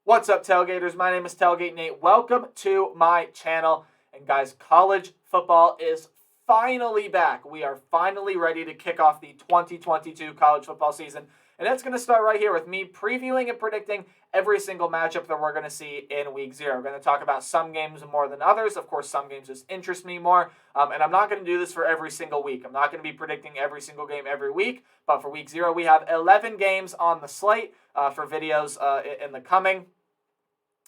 What's up, Tailgaters? My name is Tailgate Nate. Welcome to my channel. And guys, college football is finally back. We are finally ready to kick off the 2022 college football season. And it's going to start right here with me previewing and predicting every single matchup that we're going to see in week 0. We're going to talk about some games more than others. Of course, some games just interest me more. And I'm not going to do this for every single week. I'm not going to be predicting every single game every week. But for week 0, we have 11 games on the slate for videos in the coming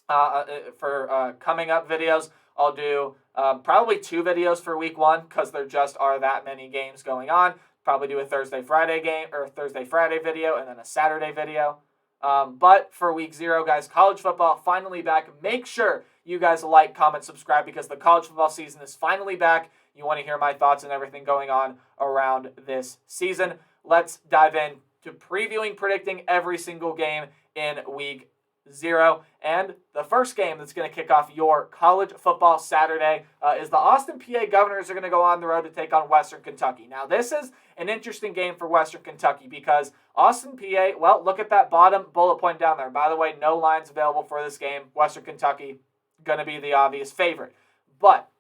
coming up videos. I'll do probably 2 videos for week 1 because there just are that many games going on. Probably do a Thursday-Friday game or Thursday-Friday video and then a Saturday video. But for week 0, guys, college football finally back. Make sure you guys like, comment, subscribe because the college football season is finally back. You want to hear my thoughts and everything going on around this season. Let's dive in to previewing, predicting every single game in week 0. And the first game that's going to kick off your college football Saturday is the Austin Peay Governors are going to go on the road to take on Western Kentucky. Now, this is an interesting game for Western Kentucky because Austin Peay, well, look at that bottom bullet point down there. By the way, no lines available for this game. Western Kentucky going to be the obvious favorite. But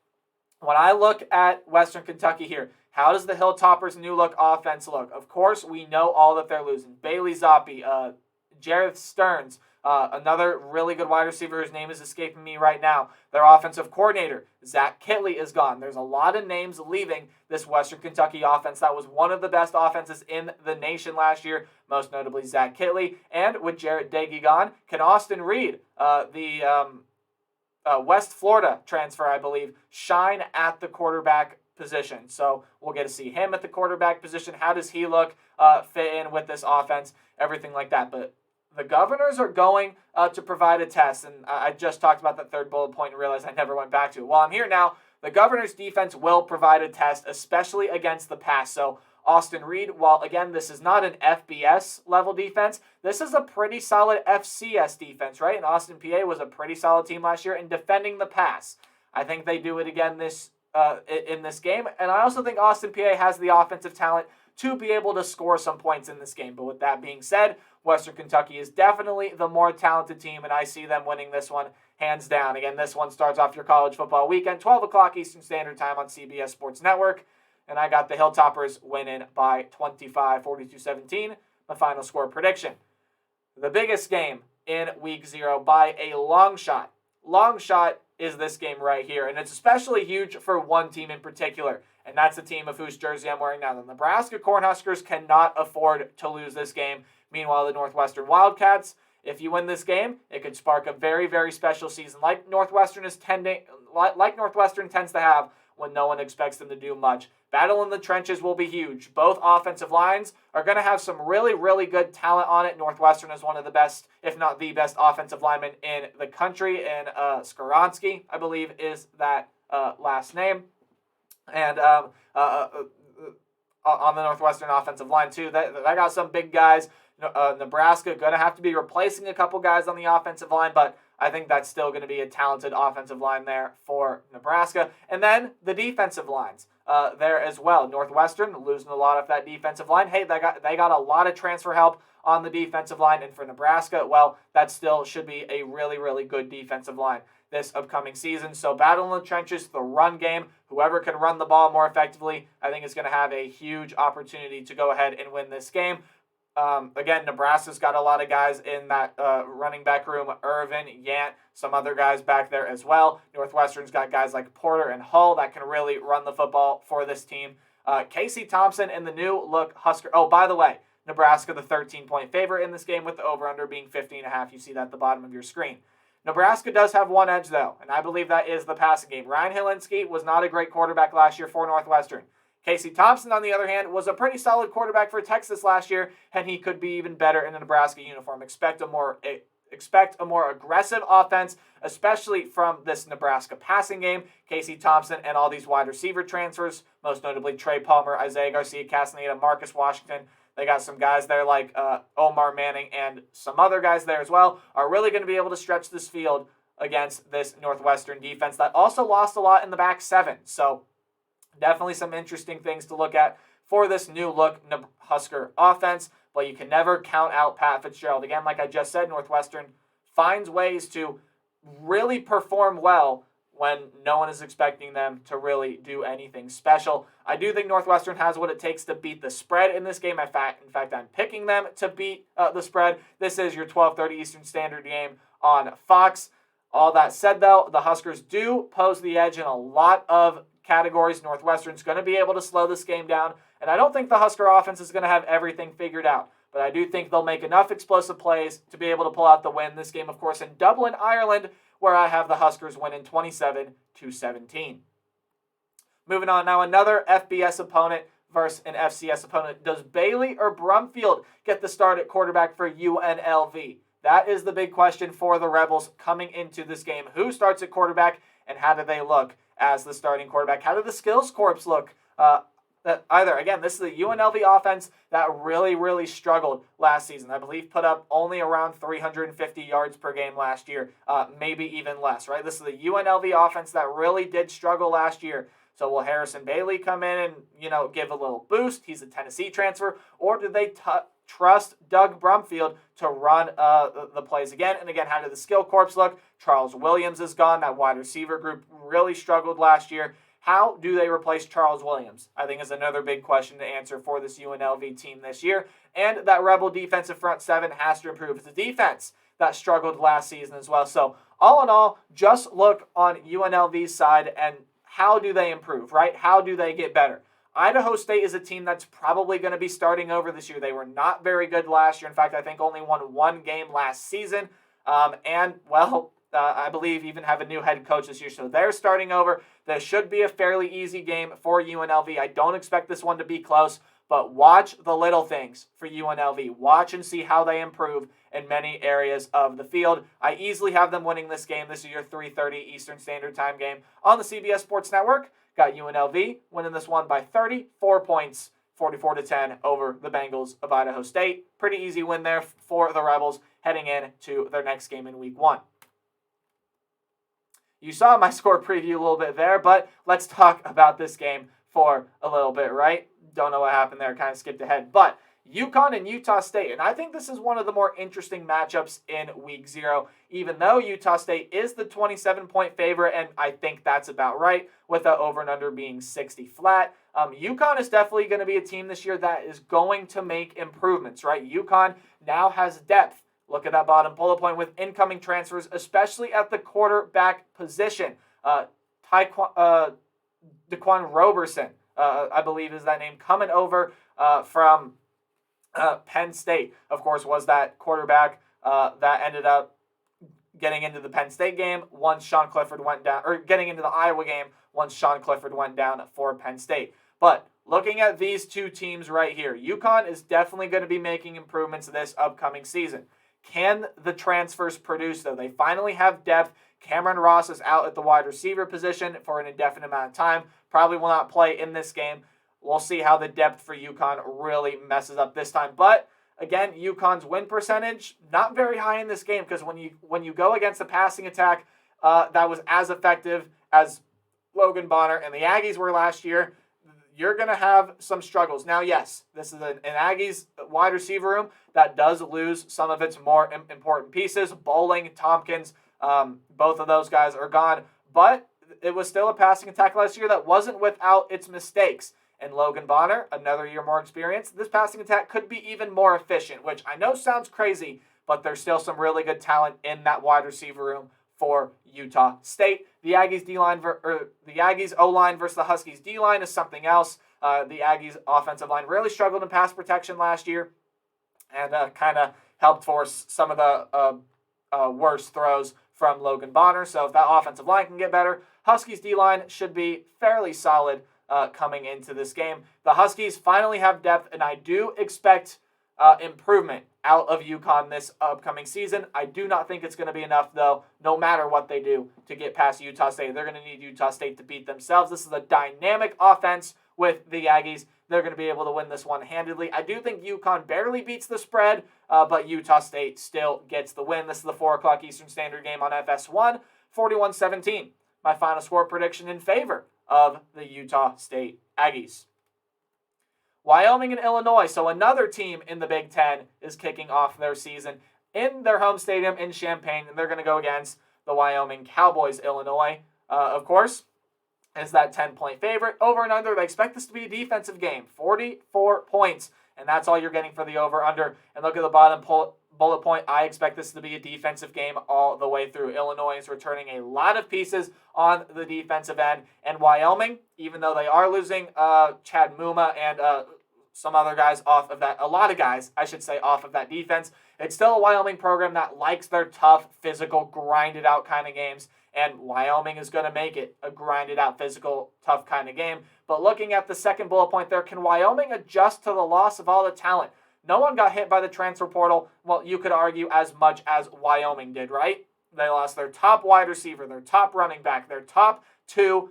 when I look at Western Kentucky here, how does the Hilltoppers' new look offense look? Of course, we know all that they're losing. Bailey Zappi, Jareth Stearns, another really good wide receiver whose name is escaping me right now. Their offensive coordinator, Zach Kitley, is gone. There's a lot of names leaving this Western Kentucky offense. That was one of the best offenses in the nation last year, most notably Zach Kitley. And with Jarrett Dagey gone, can Austin Reed, the West Florida transfer, I believe, shine at the quarterback position? So we'll get to see him at the quarterback position. How does he look, fit in with this offense, everything like that. But the Governors are going to provide a test, and I just talked about that third bullet point and realized I never went back to it. Well, I'm here now. The Governors' defense will provide a test, especially against the pass. So Austin Reed, while, again, this is not an FBS-level defense, this is a pretty solid FCS defense, right? And Austin Peay was a pretty solid team last year in defending the pass. I think they do it again in this game, and I also think Austin Peay has the offensive talent to be able to score some points in this game. But with that being said, Western Kentucky is definitely the more talented team, and I see them winning this one hands down. Again, this one starts off your college football weekend, 12 o'clock Eastern Standard Time on CBS Sports Network, and I got the Hilltoppers winning by 25, 42-17, my final score prediction. The biggest game in week 0 by a long shot is this game right here, and it's especially huge for one team in particular, and that's the team of whose jersey I'm wearing now. The Nebraska Cornhuskers cannot afford to lose this game. Meanwhile, the Northwestern Wildcats, if you win this game, it could spark a very, very special season like Northwestern tends to have when no one expects them to do much. Battle in the trenches will be huge. Both offensive lines are going to have some really, really good talent on it. Northwestern is one of the best, if not the best, offensive linemen in the country, and Skoronsky, I believe, is that last name. And on the Northwestern offensive line, too, they got some big guys. Nebraska going to have to be replacing a couple guys on the offensive line, but I think that's still going to be a talented offensive line there for Nebraska. And then the defensive lines there as well. Northwestern losing a lot of that defensive line. Hey, they got a lot of transfer help on the defensive line, and for Nebraska, well, that still should be a really, really good defensive line this upcoming season. So battle in the trenches, the run game, whoever can run the ball more effectively, I think is going to have a huge opportunity to go ahead and win this game. Again, Nebraska's got a lot of guys in that running back room. Irvin, Yant, some other guys back there as well. Northwestern's got guys like Porter and Hull that can really run the football for this team. Casey Thompson and the new look Husker. Oh, by the way, Nebraska the 13-point favorite in this game with the over-under being 50.5. You see that at the bottom of your screen. Nebraska does have one edge, though, and I believe that is the passing game. Ryan Hilinski was not a great quarterback last year for Northwestern. Casey Thompson, on the other hand, was a pretty solid quarterback for Texas last year, and he could be even better in a Nebraska uniform. Expect a more aggressive offense, especially from this Nebraska passing game. Casey Thompson and all these wide receiver transfers, most notably Trey Palmer, Isaiah Garcia, Castaneda, Marcus Washington. They got some guys there like Omar Manning and some other guys there as well, are really going to be able to stretch this field against this Northwestern defense that also lost a lot in the back 7. So definitely some interesting things to look at for this new look Husker offense, but you can never count out Pat Fitzgerald. Again, like I just said, Northwestern finds ways to really perform well when no one is expecting them to really do anything special. I do think Northwestern has what it takes to beat the spread in this game. In fact, I'm picking them to beat the spread. This is your 12:30 Eastern Standard game on Fox. All that said, though, the Huskers do pose the edge in a lot of categories. Northwestern's going to be able to slow this game down, and I don't think the Husker offense is going to have everything figured out. But I do think they'll make enough explosive plays to be able to pull out the win. This game, of course, in Dublin, Ireland, where I have the Huskers winning 27-17. Moving on now, another FBS opponent versus an FCS opponent. Does Bailey or Brumfield get the start at quarterback for UNLV? That is the big question for the Rebels coming into this game. Who starts at quarterback, and how do they look as the starting quarterback? How do the skills corps look? Again, this is the UNLV offense that really struggled last season. I believe put up only around 350 yards per game last year, maybe even less, right? This is the UNLV offense that really did struggle last year. So will Harrison Bailey come in and, give a little boost? He's a Tennessee transfer. Or do they trust Doug Brumfield to run the plays again? And again, how did the skill corps look? Charles Williams is gone. That wide receiver group really struggled last year. How do they replace Charles Williams? I think is another big question to answer for this UNLV team this year. And that Rebel defensive front seven has to improve. It's a defense that struggled last season as well. So all in all, just look on UNLV's side and how do they improve, right? How do they get better? Idaho State is a team that's probably going to be starting over this year. They were not very good last year. In fact, I think only won one game last season. I believe even have a new head coach this year. So they're starting over. This should be a fairly easy game for UNLV. I don't expect this one to be close, but watch the little things for UNLV. Watch and see how they improve in many areas of the field. I easily have them winning this game. This is your 3:30 Eastern Standard Time game on the CBS Sports Network. Got UNLV winning this one by 34 points, 44-10 over the Bengals of Idaho State. Pretty easy win there for the Rebels heading into their next game in Week 1. You saw my score preview a little bit there, but let's talk about this game for a little bit, right? Don't know what happened there, kind of skipped ahead. But UConn and Utah State, and I think this is one of the more interesting matchups in Week 0, even though Utah State is the 27-point favorite, and I think that's about right, with the over and under being 60 flat. UConn is definitely going to be a team this year that is going to make improvements, right? UConn now has depth. Look at that bottom bullet point with incoming transfers, especially at the quarterback position. Daquan Roberson, I believe is that name, coming over from Penn State, of course, was that quarterback that ended up getting into the Penn State game once Sean Clifford went down, or getting into the Iowa game once Sean Clifford went down for Penn State. But looking at these two teams right here, UConn is definitely going to be making improvements this upcoming season. Can the transfers produce, though? They finally have depth. Cameron Ross is out at the wide receiver position for an indefinite amount of time. Probably will not play in this game. We'll see how the depth for UConn really messes up this time. But again, UConn's win percentage, not very high in this game, because when you go against a passing attack that was as effective as Logan Bonner and the Aggies were last year, you're going to have some struggles. Now, yes, this is an Aggies wide receiver room that does lose some of its more important pieces. Bowling, Tompkins, both of those guys are gone. But it was still a passing attack last year that wasn't without its mistakes. And Logan Bonner, another year more experience, this passing attack could be even more efficient, which I know sounds crazy, but there's still some really good talent in that wide receiver room for Utah State. The Aggies the Aggies O-line versus the Huskies D-line is something else. The Aggies offensive line really struggled in pass protection last year and kind of helped force some of the worst throws from Logan Bonner. So if that offensive line can get better, Huskies D-line should be fairly solid coming into this game. The Huskies finally have depth, and I do expect improvement out of UConn this upcoming season. I do not think it's going to be enough, though, no matter what they do to get past Utah State. They're going to need Utah State to beat themselves. This is a dynamic offense with the Aggies. They're going to be able to win this one handedly. I do think UConn barely beats the spread, but Utah State still gets the win. This is the 4 o'clock Eastern Standard game on FS1, 41-17. My final score prediction in favor of the Utah State Aggies. Wyoming and Illinois, so another team in the Big Ten, is kicking off their season. in their home stadium in Champaign, and they're going to go against the Wyoming Cowboys. Illinois, of course, is that 10-point favorite. Over and under, they expect this to be a defensive game, 44 points, and that's all you're getting for the over-under. And look at the bottom bullet point. I expect this to be a defensive game all the way through. Illinois is returning a lot of pieces on the defensive end, and Wyoming, even though they are losing Chad Muma and some other guys off of that, a lot of guys, I should say, off of that defense, it's still a Wyoming program that likes their tough, physical, grinded out kind of games, and Wyoming is going to make it a grinded out, physical, tough kind of game. But looking at the second bullet point there, can Wyoming adjust to the loss of all the talent? No one got hit by the transfer portal. Well, you could argue as much as Wyoming did, right? They lost their top wide receiver, their top running back, their top two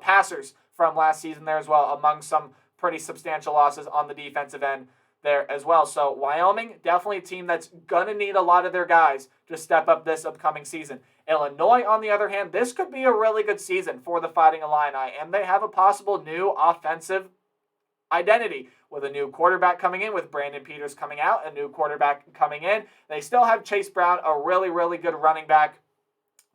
passers from last season there as well, among some pretty substantial losses on the defensive end there as well. So Wyoming, definitely a team that's going to need a lot of their guys to step up this upcoming season. Illinois, on the other hand, this could be a really good season for the Fighting Illini, and they have a possible new offensive identity with a new quarterback coming in, with Brandon Peters coming out, a new quarterback coming in. They still have Chase Brown, a really, really good running back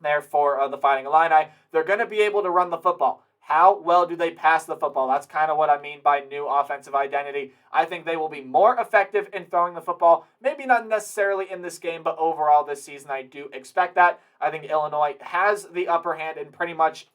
there for the Fighting Illini. They're going to be able to run the football. How well do they pass the football? That's kind of what I mean by new offensive identity. I think they will be more effective in throwing the football. Maybe not necessarily in this game, but overall this season I do expect that. I think Illinois has the upper hand in pretty much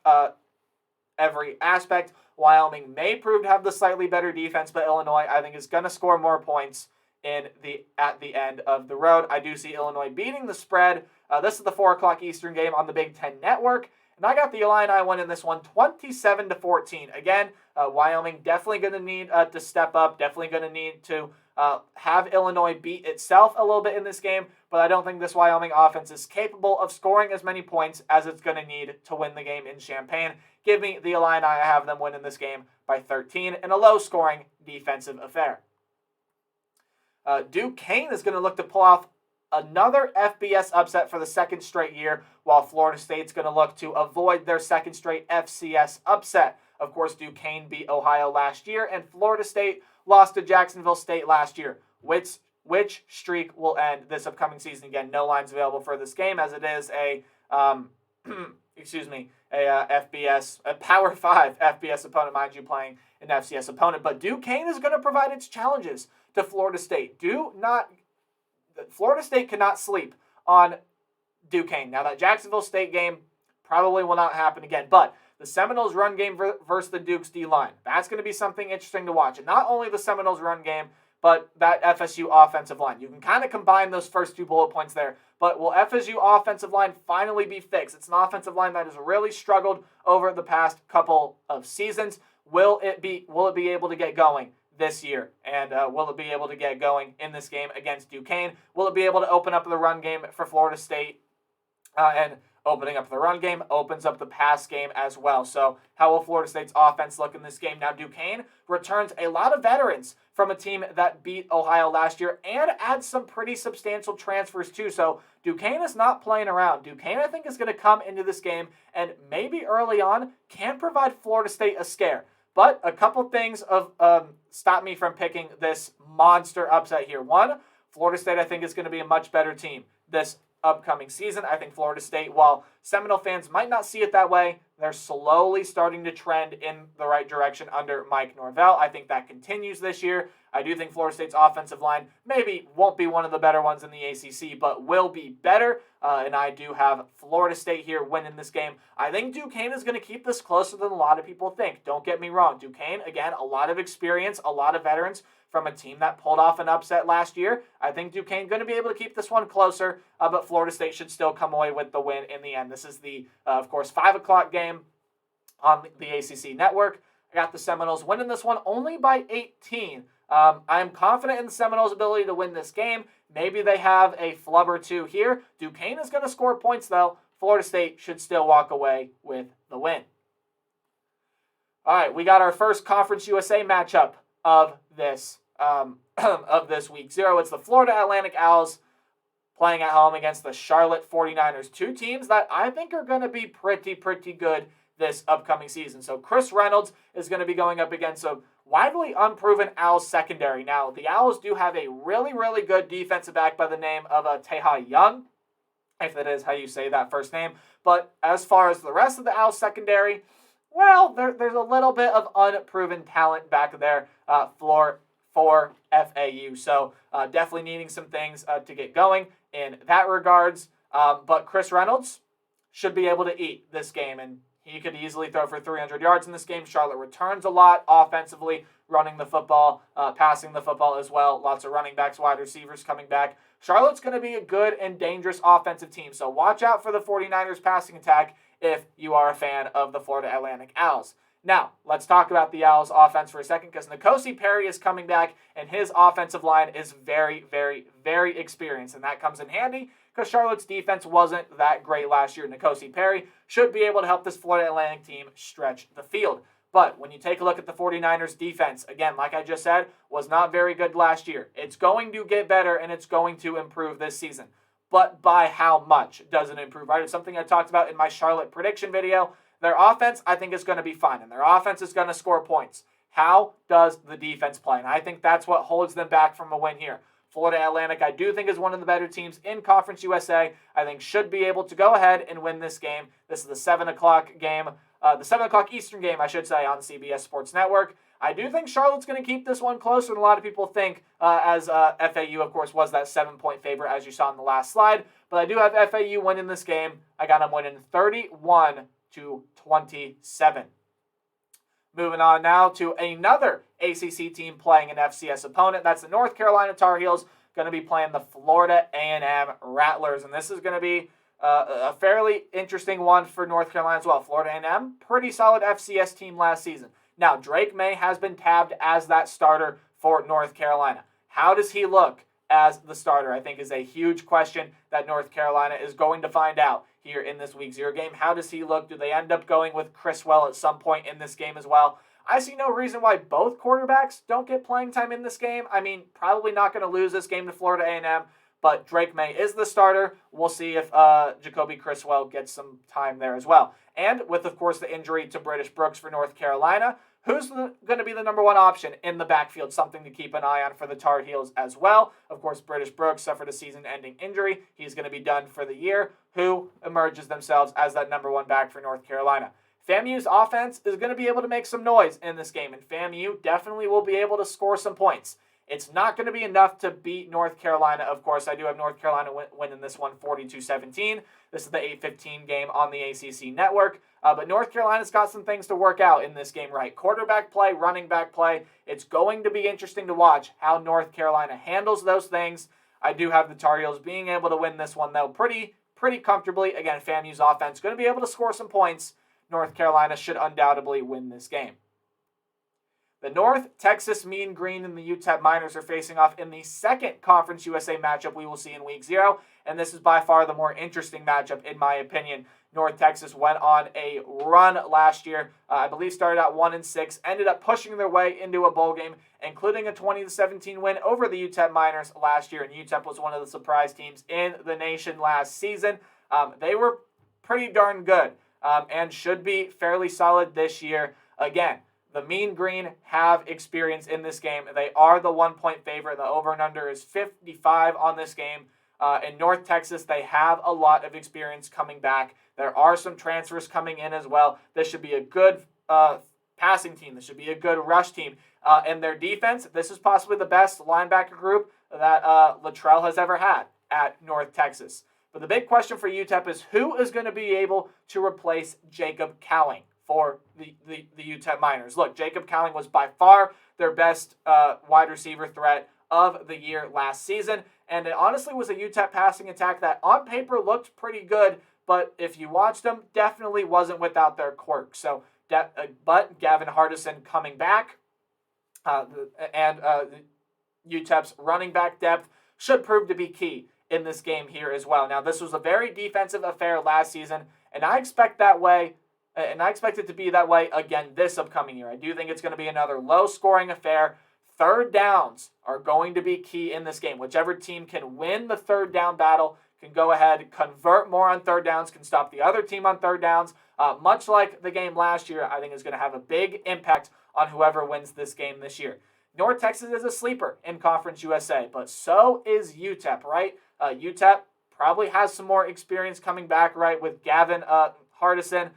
every aspect. Wyoming may prove to have the slightly better defense, but Illinois, I think, is going to score more points at the end of the road. I do see Illinois beating the spread. This is the 4 o'clock Eastern game on the Big Ten Network. And I got the Illini winning this one 27-14. Again, Wyoming definitely going to need to step up, definitely going to need to have Illinois beat itself a little bit in this game, but I don't think this Wyoming offense is capable of scoring as many points as it's going to need to win the game in Champaign. Give me the Illini. I have them winning this game by 13 in a low-scoring defensive affair. Duquesne is going to look to pull off another FBS upset for the second straight year, while Florida State's going to look to avoid their second straight FCS upset. Of course, Duquesne beat Ohio last year, and Florida State lost to Jacksonville State last year. Which streak will end this upcoming season? Again, no lines available for this game, as it is a a Power 5 FBS opponent, mind you, playing an FCS opponent. But Duquesne is going to provide its challenges to Florida State. Florida State cannot sleep on Duquesne. Now, that Jacksonville State game probably will not happen again, but the Seminoles run game versus the Duke's D-line, that's going to be something interesting to watch. And not only the Seminoles run game, but that FSU offensive line. You can kind of combine those first two bullet points there, but will FSU offensive line finally be fixed? It's an offensive line that has really struggled over the past couple of seasons. Will it be able to get going this year? And will it be able to get going in this game against Duquesne? Will it be able to open up the run game for Florida State? And opening up the run game opens up the pass game as well. So how will Florida State's offense look in this game? Now, Duquesne returns a lot of veterans from a team that beat Ohio last year and adds some pretty substantial transfers too. So Duquesne is not playing around. Duquesne, I think, is going to come into this game and maybe early on can provide Florida State a scare. But a couple things stop me from picking this monster upset here. One, Florida State, I think, is going to be a much better team this upcoming season. I think Florida State, while Seminole fans might not see it that way, they're slowly starting to trend in the right direction under Mike Norvell. I think that continues this year. I do think Florida State's offensive line maybe won't be one of the better ones in the ACC, but will be better. And I do have Florida State here winning this game. I think Duquesne is going to keep this closer than a lot of people think. Don't get me wrong. Duquesne, again, a lot of experience, a lot of veterans from a team that pulled off an upset last year. I think Duquesne going to be able to keep this one closer, but Florida State should still come away with the win in the end. This is the, of course, 5 o'clock game on the ACC network. I got the Seminoles winning this one only by 18. I am confident in the Seminoles' ability to win this game. Maybe they have a flub or two here. Duquesne is going to score points, though. Florida State should still walk away with the win. All right, we got our first Conference USA matchup of this week 0. It's the Florida Atlantic Owls playing at home against the Charlotte 49ers. Two teams that I think are going to be pretty good this upcoming season. So Chris Reynolds is going to be going up against a widely unproven Owls secondary. Now, the Owls do have a really, really good defensive back by the name of Taeha Young, if that is how you say that first name. But as far as the rest of the Owls secondary, well, there's a little bit of unproven talent back there for FAU. So definitely needing some things to get going in that regards. But Chris Reynolds should be able to eat this game, and he could easily throw for 300 yards in this game. Charlotte returns a lot offensively, running the football, passing the football as well. Lots of running backs, wide receivers coming back. Charlotte's going to be a good and dangerous offensive team, so watch out for the 49ers passing attack if you are a fan of the Florida Atlantic Owls. Now, let's talk about the Owls offense for a second, because N'Kosi Perry is coming back, and his offensive line is very, very, very experienced, and that comes in handy because Charlotte's defense wasn't that great last year. N'Kosi Perry should be able to help this Florida Atlantic team stretch the field. But when you take a look at the 49ers defense, again, like I just said, was not very good last year. It's going to get better, and it's going to improve this season. But by how much does it improve, right? It's something I talked about in my Charlotte prediction video. Their offense, I think, is going to be fine, and their offense is going to score points. How does the defense play? And I think that's what holds them back from a win here. Florida Atlantic, I do think, is one of the better teams in Conference USA. I think should be able to go ahead and win this game. This is the 7 o'clock game, the 7 o'clock Eastern game, I should say, on CBS Sports Network. I do think Charlotte's going to keep this one closer than a lot of people think, as FAU, of course, was that 7-point favorite, as you saw in the last slide. But I do have FAU winning this game. I got them winning 31-27. Moving on now to another ACC team playing an FCS opponent. That's the North Carolina Tar Heels, going to be playing the Florida A&M Rattlers. And this is going to be a fairly interesting one for North Carolina as well. Florida A&M, pretty solid FCS team last season. Now, Drake May has been tabbed as that starter for North Carolina. How does he look as the starter? I think is a huge question that North Carolina is going to find out here in this Week 0 game. How does he look? Do they end up going with Criswell at some point in this game as well? I see no reason why both quarterbacks don't get playing time in this game. I mean, probably not going to lose this game to Florida A&M, but Drake May is the starter. We'll see if Jacoby Criswell gets some time there as well. And with, of course, the injury to British Brooks for North Carolina, who's going to be the number one option in the backfield? Something to keep an eye on for the Tar Heels as well. Of course, British Brooks suffered a season-ending injury. He's going to be done for the year. Who emerges themselves as that number one back for North Carolina? FAMU's offense is going to be able to make some noise in this game, and FAMU definitely will be able to score some points. It's not going to be enough to beat North Carolina. Of course, I do have North Carolina winning this one 42-17. This is the 8:15 game on the ACC network. But North Carolina's got some things to work out in this game, right? Quarterback play, running back play. It's going to be interesting to watch how North Carolina handles those things. I do have the Tar Heels being able to win this one, though, pretty comfortably. Again, FAMU's offense going to be able to score some points. North Carolina should undoubtedly win this game. The North Texas Mean Green and the UTEP Miners are facing off in the second Conference USA matchup we will see in Week 0, and this is by far the more interesting matchup in my opinion. North Texas went on a run last year. I believe started out 1-6, ended up pushing their way into a bowl game, including a 20-17 win over the UTEP Miners last year, and UTEP was one of the surprise teams in the nation last season. They were pretty darn good and should be fairly solid this year. Again, the Mean Green have experience in this game. They are the 1-point favorite. The over and under is 55 on this game. In North Texas, they have a lot of experience coming back. There are some transfers coming in as well. This should be a good passing team. This should be a good rush team. And their defense, this is possibly the best linebacker group that Luttrell has ever had at North Texas. But the big question for UTEP is who is going to be able to replace Jacob Cowling for the UTEP Miners. Look, Jacob Cowling was by far their best wide receiver threat of the year last season, and it honestly was a UTEP passing attack that on paper looked pretty good, but if you watched them, definitely wasn't without their quirks. So, but Gavin Hardison coming back, and UTEP's running back depth should prove to be key in this game here as well. Now, this was a very defensive affair last season, and I expect it to be that way again this upcoming year. I do think it's going to be another low-scoring affair. Third downs are going to be key in this game. Whichever team can win the third down battle can go ahead, convert more on third downs, can stop the other team on third downs. Much like the game last year, I think is going to have a big impact on whoever wins this game this year. North Texas is a sleeper in Conference USA, but so is UTEP, right? UTEP probably has some more experience coming back, right, with Gavin Hardison.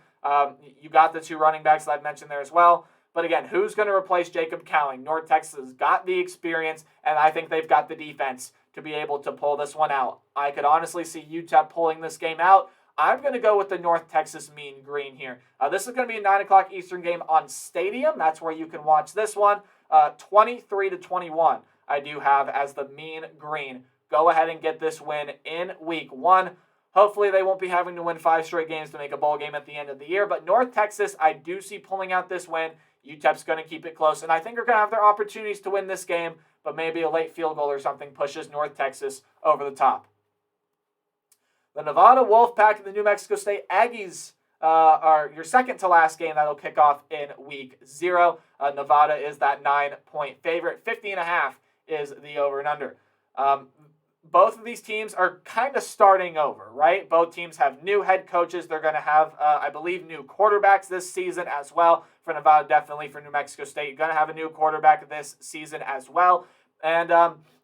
You got the two running backs that I've mentioned there as well. But again, who's going to replace Jacob Cowing? North Texas has got the experience, and I think they've got the defense to be able to pull this one out. I could honestly see UTEP pulling this game out. I'm going to go with the North Texas Mean Green here. This is going to be a 9 o'clock Eastern game on Stadium. That's where you can watch this one. 23-21, I do have as the Mean Green. Go ahead and get this win in week 1. Hopefully they won't be having to win 5 straight games to make a bowl game at the end of the year. But North Texas, I do see pulling out this win. UTEP's going to keep it close. And I think they're going to have their opportunities to win this game. But maybe a late field goal or something pushes North Texas over the top. The Nevada Wolfpack and the New Mexico State Aggies are your second to last game that'll kick off in week 0. Nevada is that 9-point favorite. 50.5 is the over and under. Both of these teams are kind of starting over, right? Both teams have new head coaches. They're going to have, I believe, new quarterbacks this season as well. For Nevada, definitely. For New Mexico State, you're going to have a new quarterback this season as well. And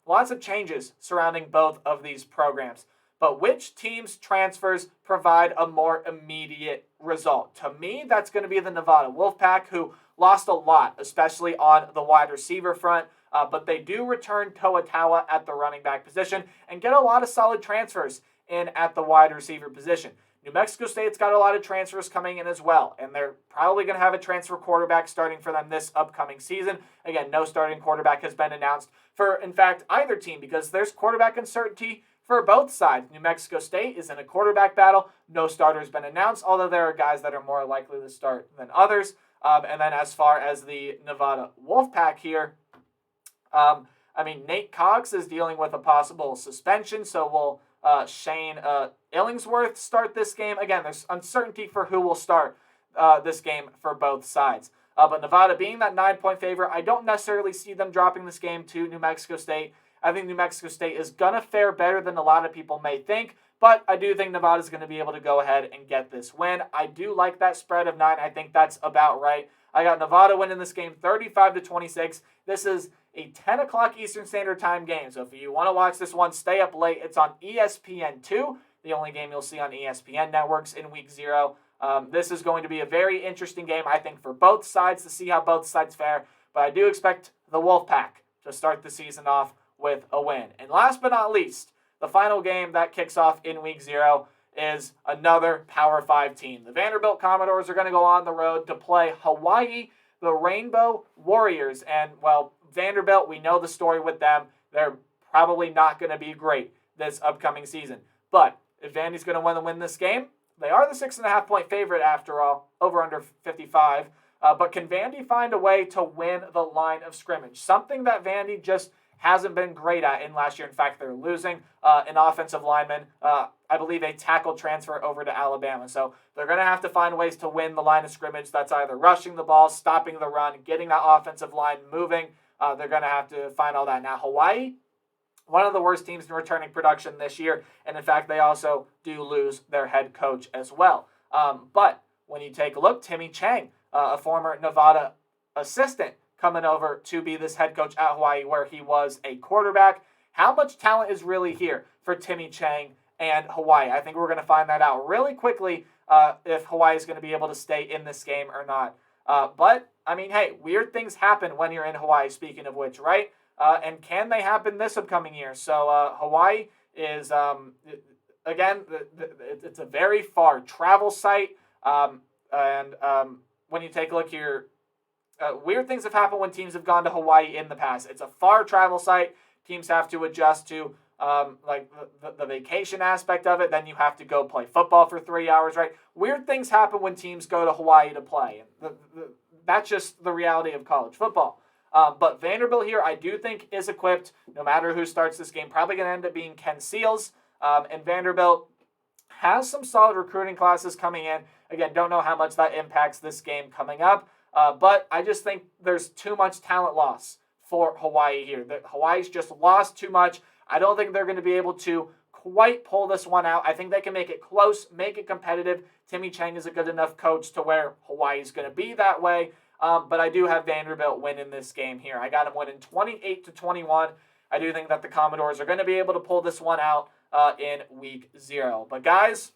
lots of changes surrounding both of these programs. But which team's transfers provide a more immediate result? To me, that's going to be the Nevada Wolfpack, who lost a lot, especially on the wide receiver front. But they do return Toa Taua at the running back position and get a lot of solid transfers in at the wide receiver position. New Mexico State's got a lot of transfers coming in as well, and they're probably going to have a transfer quarterback starting for them this upcoming season. Again, no starting quarterback has been announced for, in fact, either team because there's quarterback uncertainty for both sides. New Mexico State is in a quarterback battle. No starter has been announced, although there are guys that are more likely to start than others. And then as far as the Nevada Wolfpack here, Nate Cox is dealing with a possible suspension, so will Shane Illingsworth start this game? Again, there's uncertainty for who will start this game for both sides. But Nevada being that 9-point favorite, I don't necessarily see them dropping this game to New Mexico State. I think New Mexico State is going to fare better than a lot of people may think, but I do think Nevada is going to be able to go ahead and get this win. I do like that spread of 9. I think that's about right. I got Nevada winning this game 35-26. This is a 10 o'clock Eastern Standard Time game. So if you want to watch this one, stay up late. It's on ESPN2, the only game you'll see on ESPN networks in week 0. This is going to be a very interesting game, I think, for both sides to see how both sides fare. But I do expect the Wolfpack to start the season off with a win. And last but not least, the final game that kicks off in week 0 is another Power 5 team. The Vanderbilt Commodores are going to go on the road to play Hawaii, the Rainbow Warriors. And, well, Vanderbilt, we know the story with them. They're probably not going to be great this upcoming season. But if Vandy's going to win this game, they are the 6.5-point favorite after all, over under 55. But can Vandy find a way to win the line of scrimmage? Something that Vandy just hasn't been great at in last year. In fact, they're losing an offensive lineman, I believe a tackle transfer over to Alabama. So they're going to have to find ways to win the line of scrimmage. That's either rushing the ball, stopping the run, getting that offensive line moving. They're going to have to find all that. Now, Hawaii, one of the worst teams in returning production this year. And in fact, they also do lose their head coach as well. But when you take a look, Timmy Chang, a former Nevada assistant, coming over to be this head coach at Hawaii where he was a quarterback. How much talent is really here for Timmy Chang and Hawaii? I think we're going to find that out really quickly if Hawaii is going to be able to stay in this game or not. But, hey, weird things happen when you're in Hawaii, speaking of which, right? And can they happen this upcoming year? So Hawaii is, again, it's a very far travel site. When you take a look here, weird things have happened when teams have gone to Hawaii in the past. It's a far travel site. Teams have to adjust to the vacation aspect of it. Then you have to go play football for 3 hours, right? Weird things happen when teams go to Hawaii to play. That's just the reality of college football. But Vanderbilt here, I do think, is equipped, no matter who starts this game. Probably going to end up being Ken Seals. And Vanderbilt has some solid recruiting classes coming in. Again, don't know how much that impacts this game coming up. But I just think there's too much talent loss for Hawaii here. Hawaii's just lost too much. I don't think they're going to be able to quite pull this one out. I think they can make it close, make it competitive. Timmy Chang is a good enough coach to where Hawaii's going to be that way. But I do have Vanderbilt winning this game here. I got them winning 28-21. I do think that the Commodores are going to be able to pull this one out in week 0. But guys,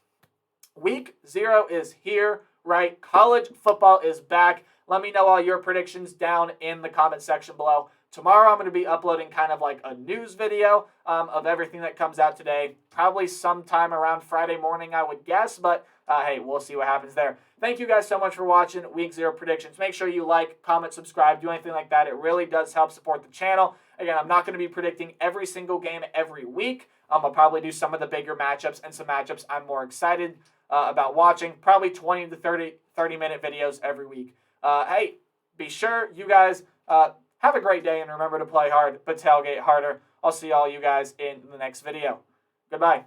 week 0 is here, right? College football is back. Let me know all your predictions down in the comment section below. Tomorrow I'm going to be uploading kind of like a news video of everything that comes out today. Probably sometime around Friday morning, I would guess. But hey, we'll see what happens there. Thank you guys so much for watching Week 0 predictions. Make sure you like, comment, subscribe, do anything like that. It really does help support the channel. Again, I'm not going to be predicting every single game every week. I'll probably do some of the bigger matchups and some matchups I'm more excited about watching. Probably 20 to 30-minute videos every week. Hey, be sure you guys have a great day and remember to play hard, but tailgate harder. I'll see all you guys in the next video. Goodbye.